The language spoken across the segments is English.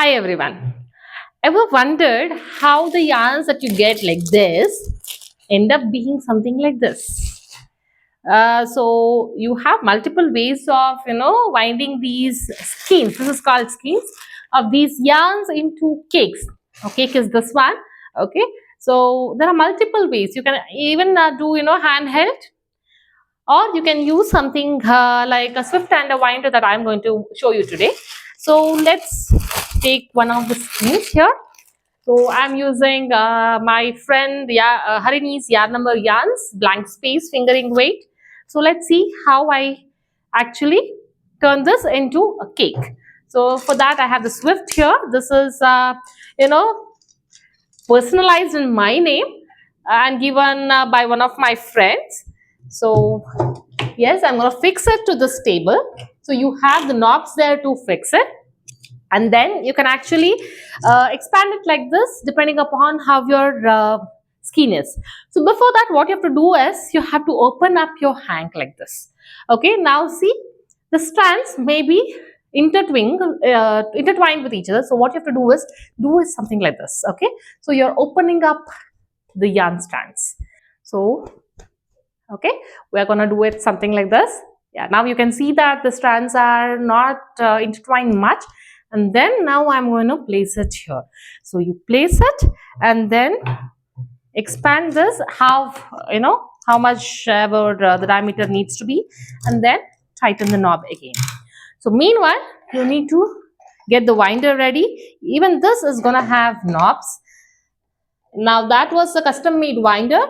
Hi everyone. Ever wondered how the yarns that you get like this end up being something like this? So you have multiple ways of winding these skeins. This is called skeins of these yarns into cakes. A cake is this one. Okay. So there are multiple ways. You can even do handheld, or you can use something like a swift and a winder that I'm going to show you today. So let's take one of the skeins here. So I'm using my friend Harini's yarn number yarns, blank space fingering weight. So let's see how I actually turn this into a cake. So for that I have the swift here. This is you know personalized in my name and given by one of my friends. So yes, I'm going to fix it to this table. So you have the knobs there to fix it, and then you can actually expand it like this depending upon how your skein is. So before that, what you have to do is you have to open up your hank like this. Okay, now see, the strands may be intertwined with each other. So what you have to do is something like this. Okay, so you're opening up the yarn strands. So okay, we're gonna do it something like this. Yeah, now you can see that the strands are not intertwined much, and then now I'm going to place it here. So you place it and then expand this how much ever the diameter needs to be, and then tighten the knob again. So meanwhile, you need to get the winder ready. Even this is gonna have knobs. Now that was a custom made winder.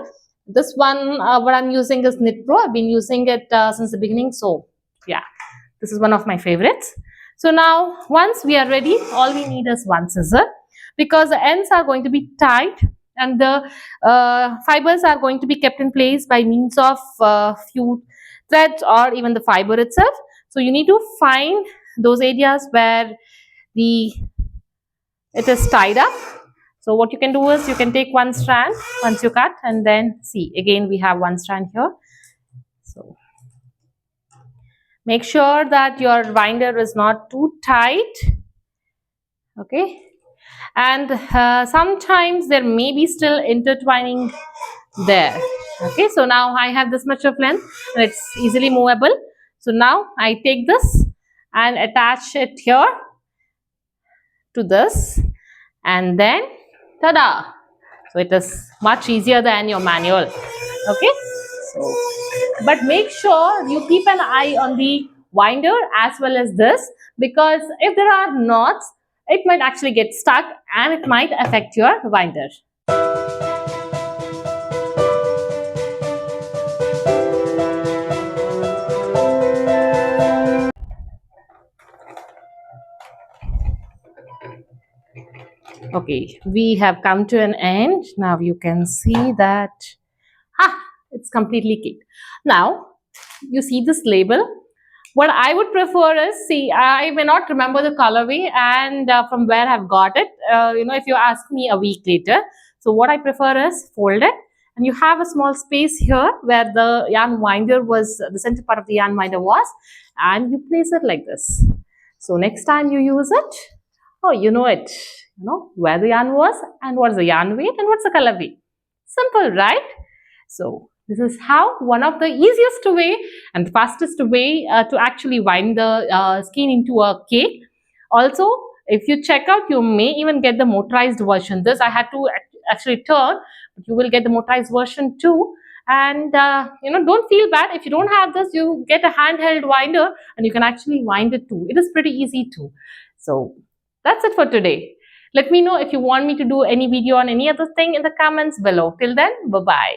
This one what I'm using is Knit Pro. I've been using it since the beginning. So yeah, this is one of my favorites. So now once we are ready, all we need is one scissor, because the ends are going to be tight and the fibers are going to be kept in place by means of few threads or even the fiber itself. So you need to find those areas where it is tied up. So what you can do is you can take one strand once you cut, and then see, again we have one strand here. So make sure that your winder is not too tight. Okay, and sometimes there may be still intertwining there. Okay, so now I have this much of length and it's easily movable. So now I take this and attach it here to this, and then tada! So it is much easier than your manual. Okay, so but make sure you keep an eye on the winder as well as this, because if there are knots, it might actually get stuck and it might affect your winder. Okay, we have come to an end. Now you can see that it's completely caked. Now you see this label. What I would prefer is, see, I may not remember the colorway and from where I've got it, if you ask me a week later. So what I prefer is fold it, and you have a small space here where the yarn winder was, the center part of the yarn winder was, and you place it like this. So next time you use it, oh, you know it, where the yarn was and what's the yarn weight and what's the colorway. Simple, right? So this is how one of the easiest way and the fastest way to actually wind the skein into a cake. Also, if you check out, you may even get the motorized version. This I had to actually turn, but you will get the motorized version too. And don't feel bad if you don't have this. You get a handheld winder and you can actually wind it too. It is pretty easy too. So that's it for today. Let me know if you want me to do any video on any other thing in the comments below. Till then, bye bye.